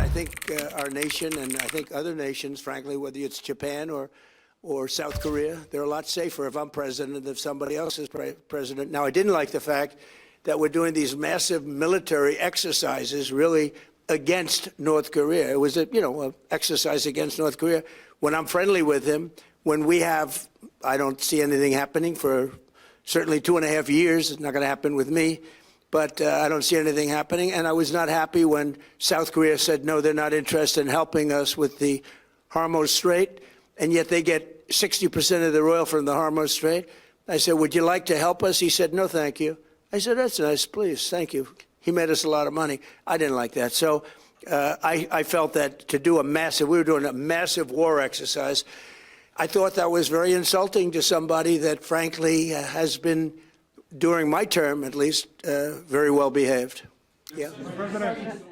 I think our nation, and I think other nations, frankly, whether it's Japan or South Korea, they're a lot safer if I'm president than if somebody else is president. Now, I didn't like the fact that we're doing these massive military exercises really against North Korea. It was a, an exercise against North Korea. When I'm friendly with him, when we have, I don't see anything happening for certainly 2.5 years. It's not going to happen with me. But I don't see anything happening. And I was not happy when South Korea said, no, they're not interested in helping us with the Hormuz Strait, and yet they get 60% of their oil from the Hormuz Strait. I said, would you like to help us? He said, no, thank you. I said, that's nice, please, thank you. He made us a lot of money. I didn't like that. So I felt that to do we were doing a massive war exercise. I thought that was very insulting to somebody that, frankly, has been, during my term at least, very well behaved. Yeah. President.